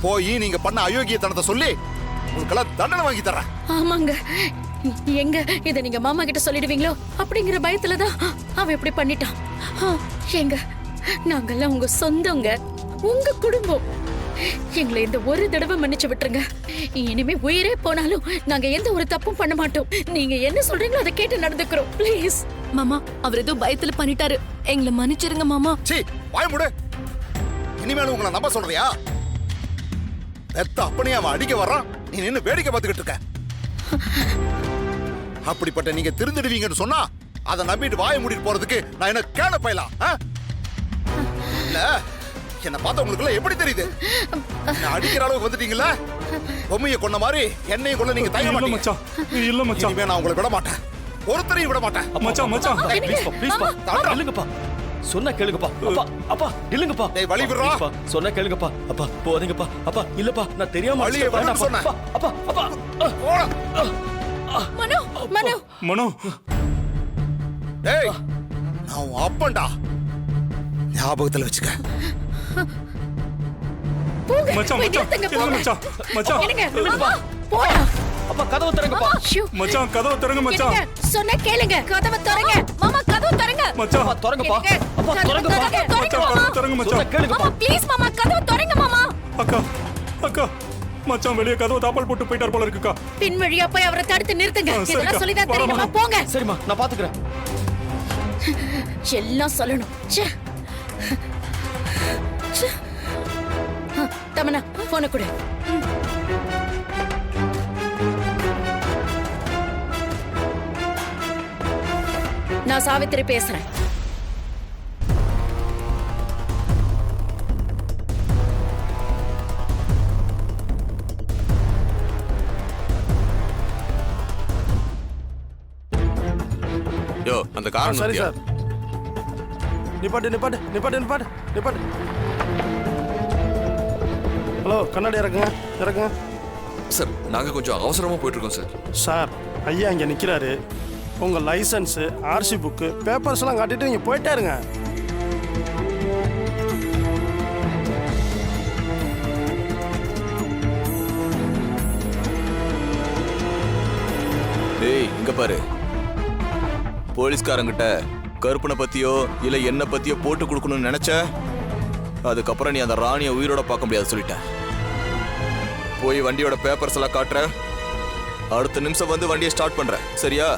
போய் நீங்க பண்ண அயோக்கியத்தனத்தை சொல்லி உங்களுக்கெல்லாம் தண்டனை வாங்கி தர்றேன். ஆமாங்க, எங்க இத நீங்க மாமா கிட்ட சொல்லிடுவீங்களோ அப்படிங்கிற பயத்துலதான் அவன் இப்படி பண்ணிட்டான். எங்க நாங்கெல்லாம் உங்க சொந்தங்க, உங்க குடும்பம். எங்களை இந்த ஒரு தடவை மன்னிச்சு விட்டுருங்க. இனிமே உயிரே போனாலும் நாங்க எந்த ஒரு தப்பும் பண்ண மாட்டோம். நீங்க என்ன சொல்றீங்களோ அதை கேட்டு நடந்துக்கிறோம். ப்ளீஸ் மாமா, அவர் ஏதோ பயத்துல பண்ணிட்டாரு, எங்களை மன்னிச்சிருங்க மாமா. சீ, வாய் மூடு. இனிமேல் உங்களை நம்ப சொல்றியா? பெத்த அப்பனே அவன் அடிக்க வர்றான், நீ நின்னு வேடிக்கை பார்த்துக்கிட்டு இருக்க. அப்படிப்பட்ட நீங்க திருந்துடுவீங்கன்னு சொன்னா அதை நம்பிட்டு வாய மூடிட்டு போறதுக்கு நான் என்ன கேன பையலாம்? இல்ல, என்ன பார்த்தா உங்களுக்கு எப்படி தெரியுது? நான் அடிக்கிற அளவுக்கு வந்துட்டீங்கல்ல, பொம்மையை கொன்ன மாதிரி என்னையும் கொல்ல நீங்க தயங்க மாட்டீங்க. இல்ல மச்சான், இனிமே நான் உங்களை விட மாட்டேன், ஒருத்தரையும் விட மாட்டேன். மச்சான் மச்சான் ப்ளீஸ்ப்பா இல்லங்கப்பா, சொன்னா கேளுங்கப்பா. அப்பா அப்பா இல்லங்கப்பா, டேய் வலி விடுறா. சொன்னா கேளுங்கப்பா. அப்பா போதீங்கப்பா. அப்பா இல்லப்பா, நான் தெரியாம வலியை விடுன்னு சொன்னேன். அப்பா அப்பா மனோ மனோ மனோ, டேய் நான் உன் அப்பன்டா, ஞாபகத்துல வச்சுக்க. போங்க. மச்சான் மச்சான் இல்ல மச்சான் மச்சான் மாமா போடா. அப்பா கதவு திறங்கப்பா. மச்சான் கதவை திறங்க மச்சான். சொன்ன கேளுங்க, கதவை திறங்க. மாமா கதவை திறங்க. மச்சான் அப்பா திறங்கப்பா. அப்பா திறங்கப்பா. மச்சான் கதவை திறங்க சொன்னா மச்சான். கேளுங்கப்பா. மாமா ப்ளீஸ் மாமா கதவை திறங்க மாமா. அக்கா அக்கா, மச்சான் வெளியே கதவை தாப்பால் போட்டு போயிட்டார் போல இருக்குக்கா. பின் வழியா போய் அவரை தடுத்து நிறுத்துங்க. சரிக்கா. இதெல்லாம் சொல்லிதான் தெரியுமா? போங்க. சரிம்மா, நான் பாத்துக்கிறேன். எல்லாம் சொல்லணும். ச்சே. ச்சே. தமனா போன கொடு. நான் சாவித்திரி பேசுறேன். யோ, அந்த கார் சரி சார். நிப்பாட்டு நிப்பாட்டு நிப்பாட்டு நிப்பாட்டு நிப்பாட்டு. ஹலோ, கண்ணாடி இறக்குங்க இறக்குங்க. சார், நாங்க கொஞ்சம் அவசரமா போயிட்டு இருக்கோம் சார். சார், ஐயா இங்கே நிற்கிறாரு. உங்கள் லைசன்ஸு, ஆர்சி புக்கு, பேப்பர்ஸ்லாம் காட்டிட்டு நீங்கள் போயிட்டே இருங்க. டேய், இங்க பாரு. போலீஸ்காரங்கிட்ட கருப்பனை பத்தியோ இல்ல என்ன பத்தியோ போட்டு கொடுக்கணும்னு நினைச்ச, அதுக்கப்புறம் நீ அந்த ராணியை உயிரோட பார்க்க முடியாது சொல்லிட்ட. போய் வண்டியோட பேப்பர்ஸ் எல்லாம் காட்டுற, அடுத்த நிமிஷம் வந்து வண்டியை ஸ்டார்ட் பண்ற, சரியா?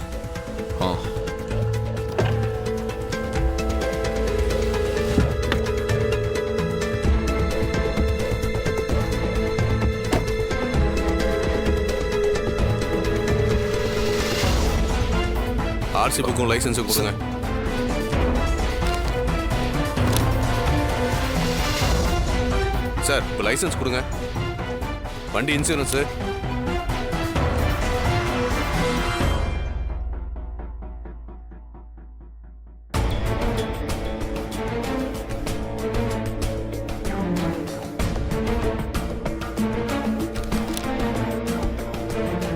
ஆர்சி புக்கும் லைசன்ஸும் கொடுங்க. சார், லைசன்ஸ் கொடுங்க. வண்டி இன்சூரன்ஸ்.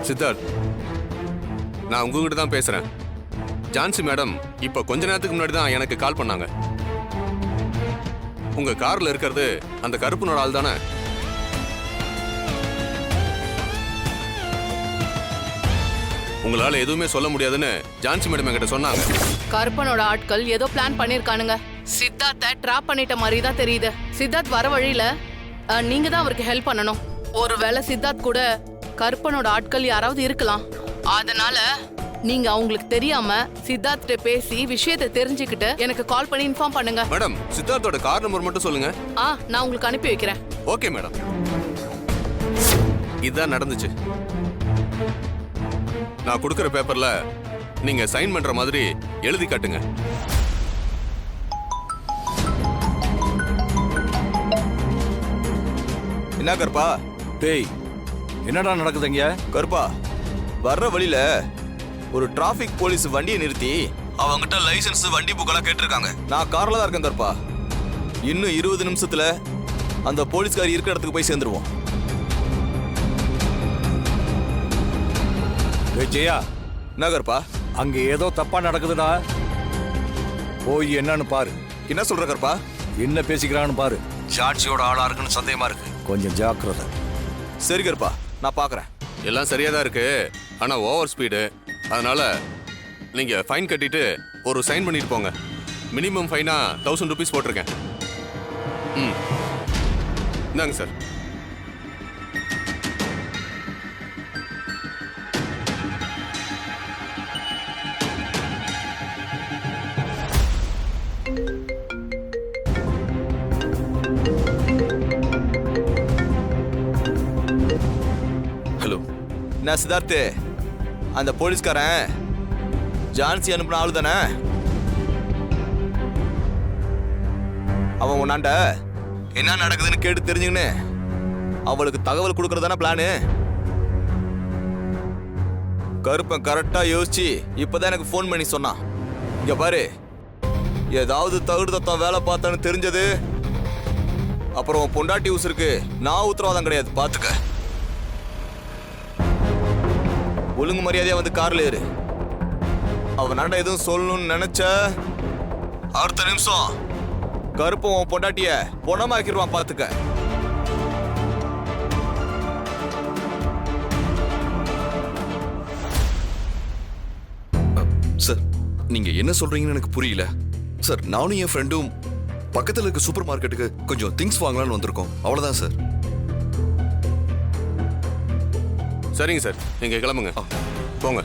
சித்தார்த், நான் உங்ககிட்ட தான் பேசுறேன். ஜான்சி மேடம் இப்ப கொஞ்ச நேரத்துக்கு முன்னாடி தான் எனக்கு கால் பண்ணாங்க. உங்க கார்ல இருக்கிறது அந்த கருப்பனோட ஆள் தானே? உங்களால எதுவுமே சொல்ல முடியாதுன்னு ஜான்சி மேடம் என்கிட்ட சொன்னாங்க. கருப்பனோட ஆட்கள் ஏதோ பிளான் பண்ணிருக்கானுங்க. சித்தார்த்த ட்ராப் பண்ணிட்ட மாதிரி தான் தெரியுது. சித்தார்த் வர வழியில நீங்க தான் அவருக்கு ஹெல்ப் பண்ணணும். ஒருவேளை சித்தார்த் கூட கருப்பனோட ஆட்கள் யாராவது இருக்கலாம். அதனால நீங்க அவங்களுக்கு தெரியாம சித்தார்த்த பேசி விஷயத்தை தெரிஞ்சுக்கிட்டு எனக்கு கால் பண்ணி இன்ஃபார்ம் பண்ணுங்க. மேடம், சித்தார்த்தோட கார் நம்பர் மட்டும் சொல்லுங்க. நான் உங்களுக்கு அனுப்பி வைக்கிறேன். Okay madam. இதுதான் நடந்துச்சு. நான் கொடுக்கிற பேப்பர்ல நீங்க சைன் பண்ற மாதிரி எழுதி காட்டுங்க. என்ன கருப்பா? டேய், என்னடா நடக்குதுங்க? கருப்பா, வர்ற வழியில ஒரு டிராபிக் போலீஸ் வண்டியை நிறுத்தி அவங்கிட்ட லைசன்ஸ், வண்டி புக்கெல்லாம் கேட்டிருக்காங்க. நான் கார்ல தான் இருக்கேன் கருப்பா. இன்னும் 20 நிமிஷத்துல அந்த போலீஸ்கார் இருக்கிற இடத்துக்கு போய் சேர்ந்துருவோம். ஜெயா, என்ன கருப்பா? அங்க ஏதோ தப்பா நடக்குதுடா. போய் என்னன்னு பாரு. என்ன சொல்ற கருப்பா? என்ன பேசிக்கிறான்னு பாரு. ஜான்சியோட ஆளா இருக்குன்னு சந்தேகமா இருக்கு. கொஞ்சம் ஜாக்கிரதை. சரி கருப்பா, நான் பார்க்குறேன். எல்லாம் சரியா தான் இருக்கு. ஆனா ஓவர் ஸ்பீடு. அதனால நீங்க ஃபைன் கட்டிட்டு ஒரு சைன் பண்ணிட்டு போங்க. மினிமம் ஃபைனா 1000 rupees போட்டிருக்கேன். ம், இந்தாங்க சார். ஹலோ, நான் சித்தார்த்து. அந்த போலீஸ்காரன் ஜான்சி அனுப்பின ஆளு தானே? அவன் உன்னாண்ட என்ன நடக்குதுன்னு கேட்டு தெரிஞ்சுக்கின்னு அவளுக்கு தகவல் கொடுக்கறதான பிளானு. கருப்பன் கரெக்டா யோசிச்சு இப்பதான் எனக்கு ஃபோன் பண்ணி சொன்னான். இங்க பாரு, ஏதாவது தகுடு தத்தம் வேலை பார்த்தான்னு தெரிஞ்சது அப்புறம் பொண்டாட்டி உசுருக்கு நான் உத்தரவாதம் கிடையாது, பாத்துக்க. ஒழுங்கு மரியாதையா வந்து கார்ல ஏறு. அவனாண்ட எதுவும் சொல்லணும்னு நினைச்ச அடுத்த நிமிஷம் கருப்பம் உன் பொண்டாட்டிய பொணமாக்கிடுவான், பாத்துக்க. சார், நீங்க என்ன சொல்றீங்கன்னு எனக்கு புரியல. சார், நானும் என் ஃப்ரெண்டும் பக்கத்துல இருக்க சூப்பர் மார்க்கெட்டுக்கு கொஞ்சம் திங்ஸ் வாங்கலாம்னு வந்திருக்கோம், அவ்வளவுதான் சார். சரிங்க சார், நீங்க கிளம்புங்க. போங்க.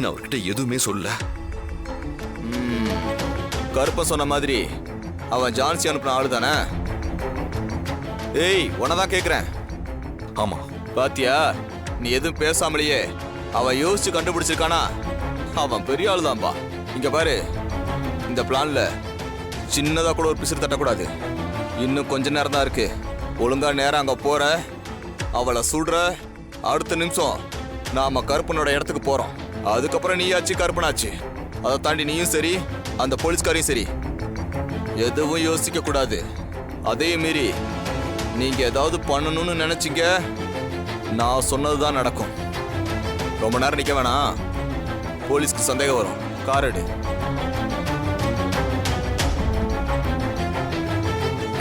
நான் அவர்கிட்ட எதுவுமே சொல்ல. கருப்பன் சொன்ன மாதிரி அவன் ஜான்சி அனுப்பின ஆளு தானே? ஏய், உன்னதான் கேக்குறேன். ஆமா. பாத்தியா, நீ எதுவும் பேசாமலேயே அவன் யோசிச்சு கண்டுபிடிச்சிருக்கானா? அவன் பெரிய ஆளுதான்பா. இங்க பாரு, இந்த பிளான்ல சின்னதா கூட ஒரு பிசிறு தட்டக்கூடாது. இன்னும் கொஞ்ச நேரம் தான் இருக்கு. ஒழுங்கா நேரம் அங்க போற, அவளை சுடுற, அடுத்த நிமிஷம் நாம கருப்பனோட இடத்துக்கு போறோம். அதுக்கப்புறம் நீயாச்சு கருப்பனாச்சு. அதை தாண்டி நீயும் சரி, அந்த போலீஸ்காரையும் சரி, எதுவும் யோசிக்க கூடாது. அதே மீறி நீங்க ஏதாவது பண்ணணும்னு நினைச்சீங்க, நான் சொன்னதுதான் நடக்கும். ரொம்ப நேரம் நிக்க வேணாம், போலீஸ்க்கு சந்தேகம் வரும். கார் எடு.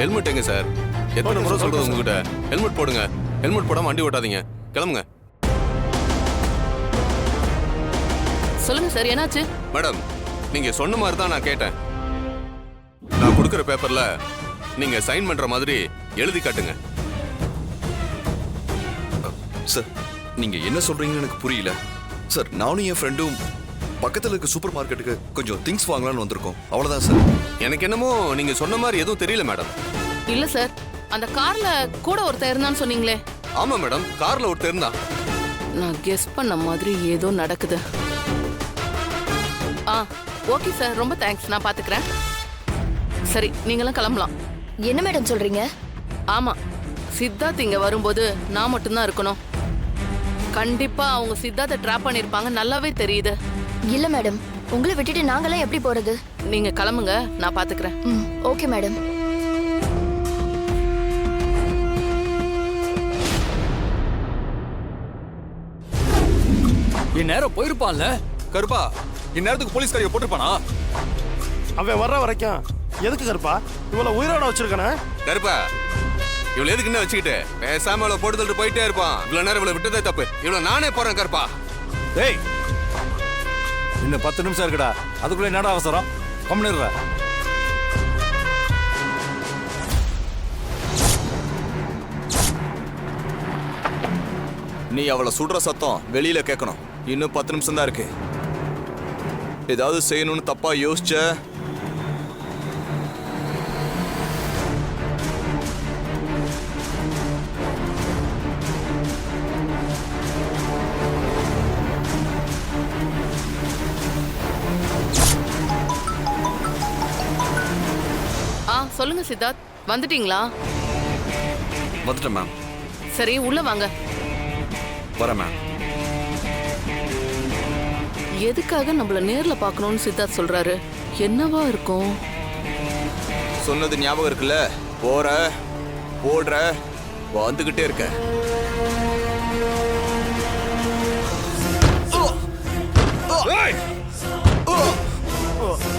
ஹெல்மெட் எங்க சார்? எத்தனை முறை சொல்றது உங்ககிட்ட? ஹெல்மெட் போடுங்க. ஹெல்மெட் போடாம வண்டி ஓட்டாதீங்க. கிளம்புங்க. சொல்லுங்க சார், என்னாச்சு? மேடம், நீங்க சொன்ன மாதிரி தான் நான் கேட்டேன். நான் கொடுக்குற பேப்பர்ல நீங்க சைன் பண்ற மாதிரி எழுதி காட்டுங்க. சார், நீங்க என்ன சொல்றீங்கன்னு எனக்கு புரியல. சார், நானும் என் ஃப்ரெண்டும் பக்கத்துல இருக்க சூப்பர் மார்க்கெட்டுக்கு கொஞ்சம் திங்ஸ் வாங்கலாம்னு வந்திருக்கோம், அவ்வளவுதான் சார். எனக்கு என்னமோ நீங்க சொன்ன மாதிரி எதுவும் தெரியல மேடம். இல்ல சார், அந்த கார்ல கூட ஒருத்தர் இருந்தான்னு சொன்னீங்களே? ஆமா மேடம், கார்ல ஒருத்தர் இருந்தா. நான் கெஸ் பண்ண மாதிரி ஏதோ நடக்குது. ஓகே சார், ரொம்ப தேங்க்ஸ். நான் பாத்துக்கிறேன். சரி, நீங்களும் கிளம்பலாம். என்ன மேடம் சொல்றீங்க? ஆமா, சித்தார்த் இங்க வரும்போது நான் மட்டும்தான் இருக்கணும். கண்டிப்பா அவங்க சித்தார்த்தை ட்ராப் பண்ணிருப்பாங்க, நல்லாவே தெரியுது. இல்ல மேடம், உங்களை விட்டுட்டு நாங்கெல்லாம் எப்படி போறது? நீங்க கிளம்புங்க, நான் பாத்துக்கிறேன். Okay madam. இந்நேரம் போயிருப்பான்ல. கருப்பா, இந்நேரத்துக்கு போலீஸ்காரிய போட்டிருப்பானா? அவன் வர்ற வரைக்கும் எதுக்கு கருப்பா இவ்வளவு உயிரோட வச்சிருக்கானே? கருப்பா, இவ்வளவு எதுக்கு என்ன வச்சுக்கிட்டு பேசாம இவ்வளவு போட்டு தள்ளிட்டு போயிட்டே இருப்பான். இவ்வளவு நேரம் இவ்வளவு விட்டதே தப்பு. இவ்வளவு நானே போறேன் கருப்பா. டேய், இன்னும் 10 நிமிஷம் இருக்குடா. அதுக்குள்ள என்னடா அவசரம்? கம்முன்னுடா. நீ அவளை சுடுற சத்தம் வெளியில கேட்கணும். இன்னும் 10 நிமிஷம் தான் இருக்கு. ஏதாவது செய்யணும்னு தப்பா யோசிச்ச சொல்லுங்க சித்தார்த், வந்துட்டீங்களா? வந்துட்டேன் மேம். சரி, உள்ள வாங்க. வரேன் மேம். எதுக்காக நம்மள நேர்ல பார்க்கணும்னு சித்தார்த் சொல்றாரு? என்னவா இருக்கும்? சொன்னது ஞாபகம் இருக்குல்ல? போற போடுற வந்துகிட்டே இருக்க.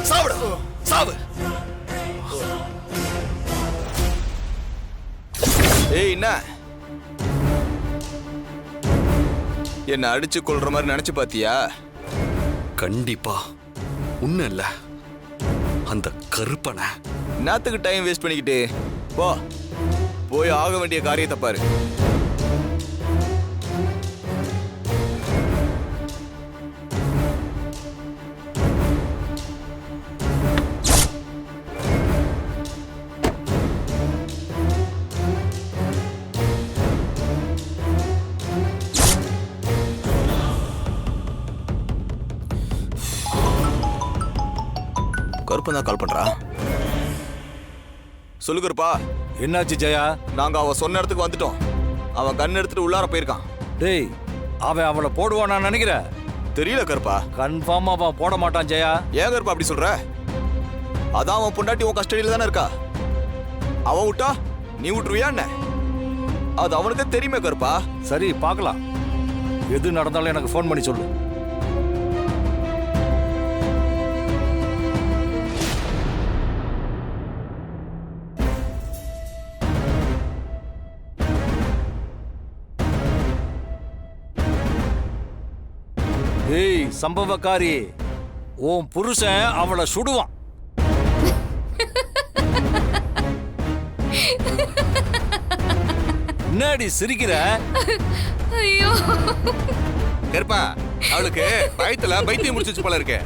சாவுடா சாவு. ஏய் என்ன அடிச்சு கொள்ற மாதிரி நினைச்சு பாத்தியா? கண்டிப்பா உன்ன இல்ல, அந்த கருப்பனை. என்னத்துக்கு டைம் வேஸ்ட் பண்ணிக்கிட்டு போ, போய் ஆக வேண்டிய காரியத்தை பாரு. கருப்பன் தான் கால் பண்றா. சொல்லு கருப்பா. என்னாச்சு ஜெயா? நாங்க அவ சொன்ன இடத்துக்கு வந்துட்டோம். அவன் கண் எடுத்துட்டு உள்ளார போயிருக்கான். டேய், அவன் அவளை போடுவான் நான் நினைக்கிறேன். தெரியல கருப்பா. கன்ஃபார்மா அவன் போட மாட்டான் ஜெயா. ஏன் கருப்பா அப்படி சொல்ற? அதான் அவன் பொண்டாட்டி உன் கஸ்டடியில தானே இருக்கா. அவன் விட்டா நீ விட்டுருவியா என்ன? அது அவனுக்கு தெரியுமே கருப்பா. சரி பார்க்கலாம். எது நடந்தாலும் எனக்கு ஃபோன் பண்ணி சொல்லு. ஏய் சம்பவக்காரி, உன் புருஷன் அவளை சுடுவான். என்னடி சிரிக்கிற? ஐயோ, கருப்பா, அவளுக்கு பயத்துல பைத்தியம் முடிச்சிச்சு போல இருக்கு.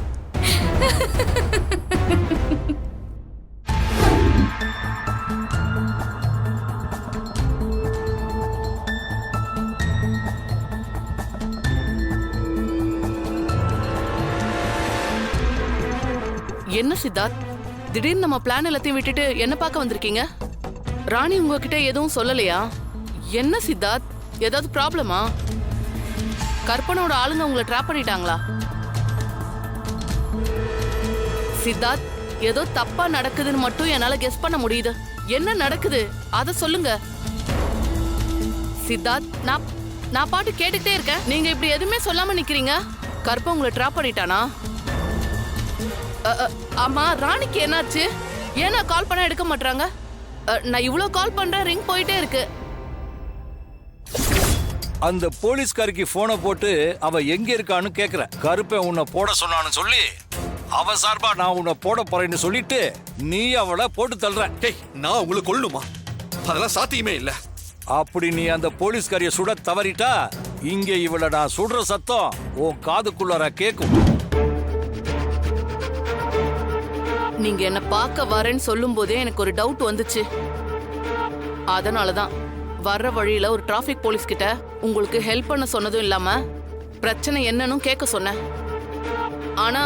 என்ன சித்தார்த், திடீர்னு நம்ம பிளான் எல்லாத்தையும் விட்டுட்டு என்ன பார்க்க வந்திருக்கீங்க? ராணி உங்ககிட்ட எதுவும் சொல்லலையா? என்ன சித்தார்த், ஏதாவது ப்ராப்ளமா? கற்பனோட ஆளுங்க உங்களை ட்ராப் பண்ணிட்டாங்களா? சித்தார்த், ஏதோ தப்பா நடக்குதுன்னு மட்டும் என்னால கெஸ் பண்ண முடியுது. என்ன நடக்குது அத சொல்லுங்க. சித்தார்த், நான் பாட்டு கேட்டுக்கிட்டே இருக்கேன். நீங்க இப்படி எதுவுமே சொல்லாம நிக்கிறீங்க. கற்ப உங்களை ட்ராப் பண்ணிட்டானா? ஆமா, ராணிக்கு என்னாச்சு? ஏன்னா கால் பண்ண எடுக்க மாட்டாங்க? நான் இவ்வளவு கால் பண்றேன், ரிங் போயிட்டே இருக்கு. அந்த போலீஸ்காரிக்கு போனை போட்டு அவ எங்க இருக்கான்னு கேக்குறேன். கருப்பன் உன்னை போட சொன்னான்னு சொல்லி அவ சார்பா நான் உன்னை போட போறேன்னு சொல்லிட்டு நீ அவளை போட்டு தள்ளுற. டேய், நான் உங்களை கொல்லணுமா? அதெல்லாம் சாத்தியமே இல்ல. அப்படி நீ அந்த போலீஸ்காரிய சுட தவறிட்டா இங்க இவளை நான் சுடுற சத்தம் உன் காதுக்குள்ளார கேக்கும். நீங்க என்ன பார்க்க வரேன்னு சொல்லும் போதே எனக்கு ஒரு டவுட் வந்துச்சு. அதனாலதான் வர்ற வழியில ஒரு டிராபிக் போலீஸ் கிட்ட உங்களுக்கு ஹெல்ப் பண்ண சொன்னதும் இல்லாம பிரச்சனை என்னன்னு கேட்க சொன்னேன். ஆனா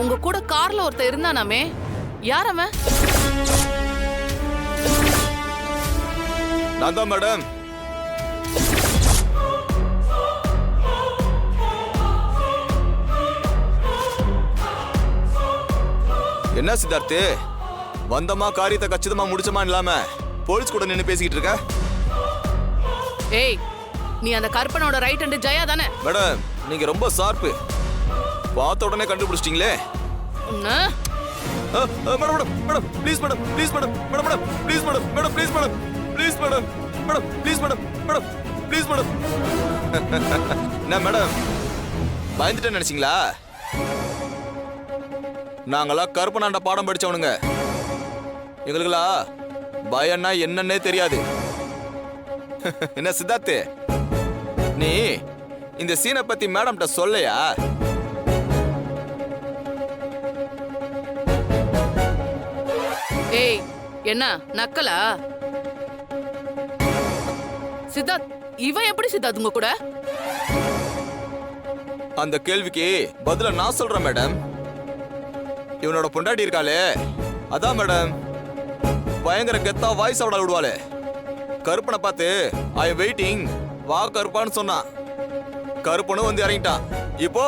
உங்க கூட கார்ல ஒருத்தர் இருந்தானாமே, யார் அவன்? நான் தான் மேடம். என்ன சித்தார்த்து, வந்தமா காரியத்தை கச்சிதமா முடிச்சமா இல்லாம போலீஸ் கூட நின்னு பேசிக்கிட்டு இருக்க? ஏய், நீ அந்த கற்பனோட ரைட் ஹேண்ட் ஜெயா தானே? மேடம், நீங்க ரொம்ப ஷார்ப்பு. பார்த்த உடனே கண்டுபிடிச்சிட்டீங்களே. Madam madam madam please madam please madam madam madam please madam madam please madam please madam madam please madam madam please madam. என்ன மேடம், பயந்துட்டேன்னு நினைச்சீங்களா? நாங்களாம் கருப்பனாண்ட பாடம் படிச்சவனுங்க. எங்களுக்குலாம் பயம்னா என்னன்னே தெரியாது. என்ன சித்தார்த்து, நீ இந்த சீனை பத்தி மேடம்கிட்ட சொல்லையா? ஏய், என்ன நக்கலா? சித்தார்த், இவன் எப்படி சித்தார்த் உங்க கூட? அந்த கேள்விக்கு பதில நான் சொல்றேன் மேடம். இவனோட பொண்டாட்டி இருக்காளே, அதான் மேடம் பயங்கர கெத்தா வாய்ஸ் அவட விடுவாளே. கருப்பனை பார்த்து ஐ வெயிட்டிங் வா கருப்பான்னு சொன்னான். கருப்பனும் வந்து இறங்கிட்டான். இப்போ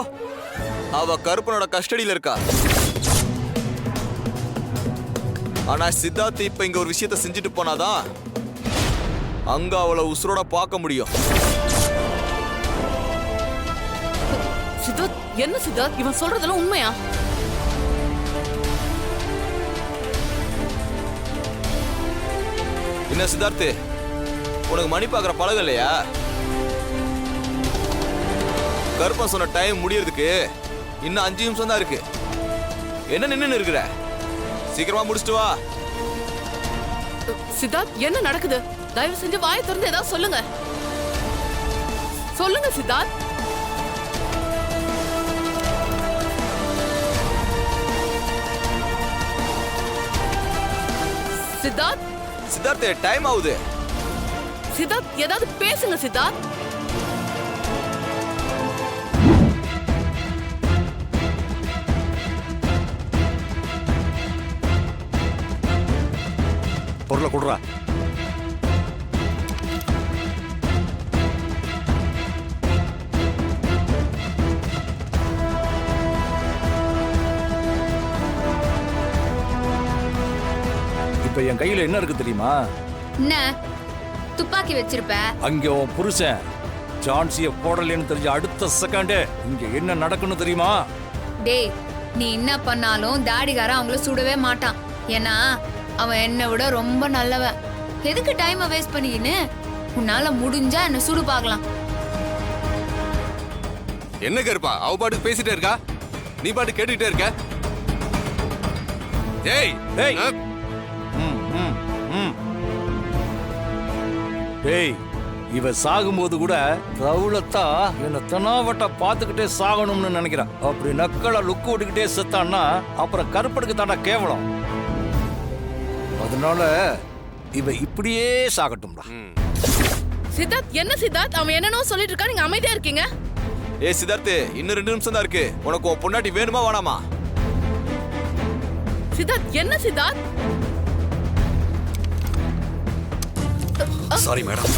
அவ கருப்பனோட கஸ்டடியில இருக்கா. ஆனா சித்தார்த் இப்ப இங்க ஒரு விஷயத்த செஞ்சுட்டு போனாதான் அங்க அவளை உசுரோட பார்க்க முடியும். சித்தார்த், என்ன சித்தார்த் இவன் சொல்றதெல்லாம் உண்மையா? என்ன சித்தார்த்து, உனக்கு மணி பார்க்குற பழகம் இல்லையா? கருப்பன் சொன்ன டைம் முடியறதுக்கு இன்னும் 5 நிமிஷம் தான் இருக்கு. என்ன நின்னு இருக்கிற? சீக்கிரமா முடிச்சிட்டு வா. சித்தார்த், என்ன நடக்குது? தயவு செஞ்சு வாயை திறந்து ஏதாவது சொல்லுங்க. சொல்லுங்க சித்தார்த். சித்தார்த், சித்தார்த்து, டைம் ஆகுது. சித்தார்த் ஏதாவது பேசுங்க சித்தார்த். பொருளை கொடுறா. இப்ப என் கையில என்ன இருக்கு தெரியுமா? என்ன துப்பாக்கி வச்சிருப்ப? அங்க உன் புருஷன் சான்சிய போடலன்னு தெரிஞ்ச அடுத்த செகண்டே இங்க என்ன நடக்குன்னு தெரியுமா? டேய், நீ என்ன பண்ணாலும் தாடிகாரன் அவங்கள சுடவே மாட்டான். ஏன்னா அவன் என்னை விட ரொம்ப நல்லவன். எதுக்கு டைமை வேஸ்ட் பண்ணிக்கின்னு? உன்னால முடிஞ்சா என்ன சுடு பார்க்கலாம். என்ன கருப்பா, அவ பாட்டுக்கு பேசிட்டே இருக்கா, நீ பாட்டு கேட்டுக்கிட்டே இருக்க. டேய் டேய். டேய், இவ சாகும்போது கூட ரவுலத்தா என்ன தெனாவட்ட பார்த்துக்கிட்டே சாகணும்னு நினைக்கிறான். அப்படி நக்கள லுக்கு விட்டுக்கிட்டே செத்தான்னா அப்புறம் கருப்படுக்கு தாண்டா கேவலம். அதனால இவ இப்படியே சாகட்டும்டா. சித்தார்த், என்ன சித்தார்த் அவன் என்னன்னோ சொல்லிட்டு இருக்கா, நீங்க அமைதியா இருக்கீங்க? ஏ சித்தார்த்து, இன்னும் 2 நிமிஷம் தான் இருக்கு. உனக்கு உன் பொண்டாட்டி வேணுமா வேணாமா? சித்தார்த், என்ன சித்தார்த்? Sorry madam.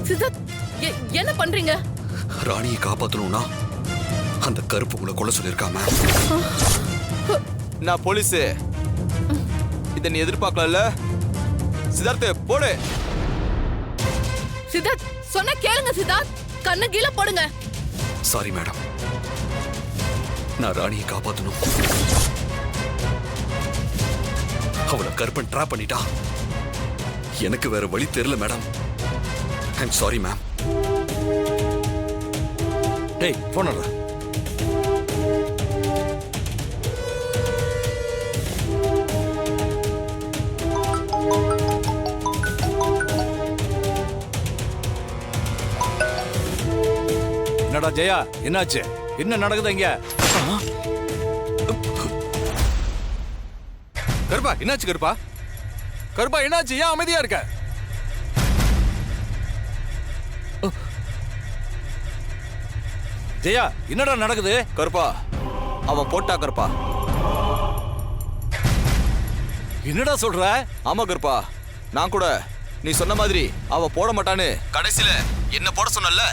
சித்தார்த், என்ன பண்றீங்க? ராணியை காப்பாத்தணும்னா அந்த கருப்பு உங்களை கொல்ல சொல்லிருக்காம. நான் போலீஸ். இதை நீ எதிர்பார்க்கல. சித்தார்த்து, போடு. சித்தார்த், சொன்னா கேளுங்க சித்தார்த். கண்ணை கீழே போடுங்க. சாரி மேடம், நான் ராணியை காப்பாத்தணும். அவளை கருப்பன் ட்ராப் பண்ணிட்டா. எனக்கு வேற வழி தெரியல மேடம். I'm sorry ma'am. டேய், போனடா. என்னடா ஜெயா, என்னாச்சு? என்ன நடக்குது இங்க? கருப்பா, என்னாச்சு கருப்பா? கருப்பா, என்னாச்சு? ஏன் அமைதியா இருக்க? ஜெயா, என்னடா நடக்குது? கருப்பா, அவன் போட்டா கருப்பா. என்னடா சொல்ற? ஆமா கருப்பா, நான் கூட நீ சொன்ன மாதிரி அவ போட மாட்டான்னு கடைசியில என்ன போட சொன்னல.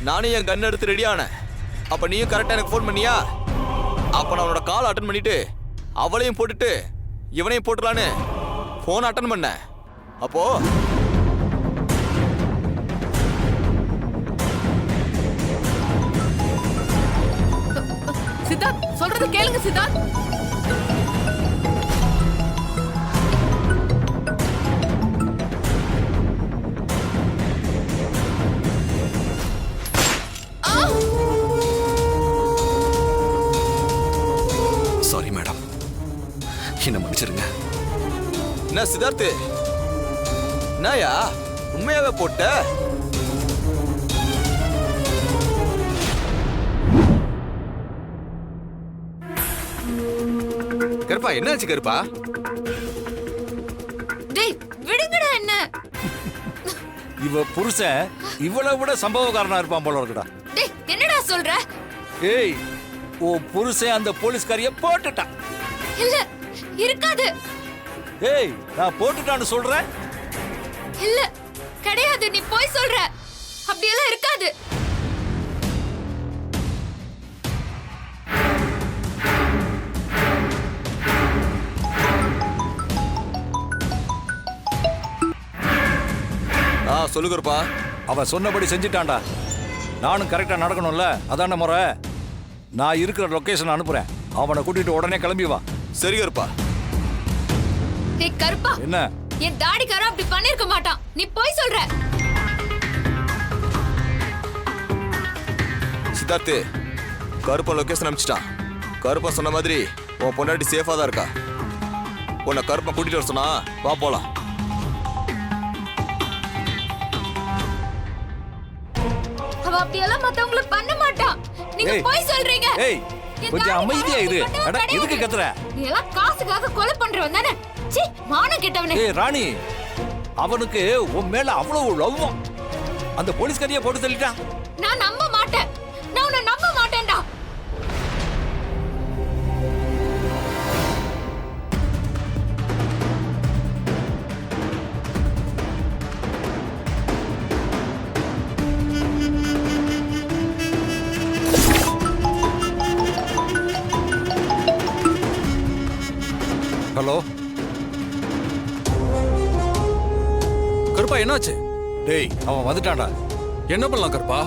நானே என் கன் எடுத்து ரெடியான. அப்ப நீயும் கரெக்டா எனக்கு ஃபோன் பண்ணியா? அப்ப நான் அவனோட கால் அட்டன் பண்ணிட்டு அவளையும் போட்டுட்டு இவனையும் போட்டுலான்னு போன் அட்டன் பண்ண. அப்போ சித்தார்த், சொல்றத கேளுங்க சித்தார்த். சாரி மேடம், என்ன மன்னிச்சிருங்க. என்ன சித்தார்த்து, என்னயா உண்மையாவே போட்ட? கருப்பா, என்னாச்சு கருப்பா? டேய், விடுங்கடா என்ன. இவ புருஷன் இவ்வளவு விட சம்பவக்காரனா இருப்பான் போல இருக்குடா. டேய், என்னடா சொல்ற? ஏய், ஓ புருஷன் அந்த போலீஸ்காரிய போட்டுட்டான். இல்ல, இருக்காது. ஏய், நான் போட்டுட்டான்னு சொல்றேன். இல்ல, கிடையாது. நீ போய் சொல்ற. அப்படியெல்லாம் இருக்காது. சொல்லுங்கப்பா. அவன் சொன்னபடி செஞ்சிட்டான்டா. நானும் கரெக்டா நடக்கணும்ல, அதான முறை. நான் இருக்கிற லொகேஷன் அனுப்புறேன், அவனை கூட்டிட்டு உடனே கிளம்பி வா. சரி கருப்பா. டேய் கருப்பா, என்ன? என் தாடிக்காரன் அப்படி பண்ணிருக்க மாட்டான், நீ போய் சொல்ற. சித்தார்த்து, கருப்பன் லொகேஷன் அனுப்பிச்சிட்டான். கருப்பன் சொன்ன மாதிரி உன் பொண்டாட்டி சேஃபா தான் இருக்கா. உன்னை கருப்பன் கூட்டிட்டு வர சொன்னா வா போலாம். அவ அப்படியெல்லாம் மத்தவங்களுக்கு பண்ண மாட்டான், நீங்க ஏய். போய் சொல்றீங்க. ஏய், என் கொஞ்சம் தாடிக்காரன் அமைதியா இரு. அப்படி பண்ணவே அட, எதுக்கு கிடையாது. கத்துற? நீ எல்லாம் காசுக்காக கொலை பண்றவன் தானே? சீ, மானம் கெட்டவனே. ஏய் ராணி, அவனுக்கு உன் மேல அவ்வளவு லவ்வம். அந்த போலீஸ்காரியை போட்டு தள்ளிட்டான். நான் நம்ப மாட்டேன், நான் உன்னை நம்ப மாட்டேன்டா. ஹலோ கருப்பா என்னாச்சு? டேய், அவன் வந்துட்டான்டா. என்ன பண்ணலாம் கருப்பா?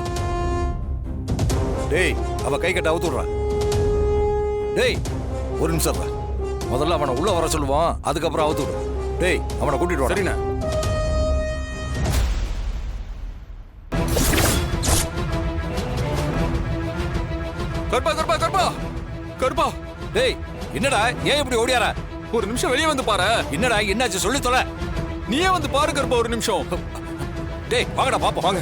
டேய், அவன் கை கட்ட அவுத்து விடுறான். டேய், ஒரு நிமிஷம் இருடா. முதல்ல அவனை உள்ள வர சொல்லுவான், அதுக்கப்புறம் அவுத்து விடு. டேய், அவனை கூட்டிட்டு வா. சரிண்ணே. கருப்பா கருப்பா கருப்பா கருப்பா, டேய், என்னடா ஏன் இப்படி ஓடியார? ஒரு நிமிஷம் வெளியே வந்து பாரு. என்னடா என்னாச்சு சொல்லி தொலை. நீயே வந்து பாரு கருப்பா, ஒரு நிமிஷம். டேய், வாங்கடா பாப்போம். வாங்க.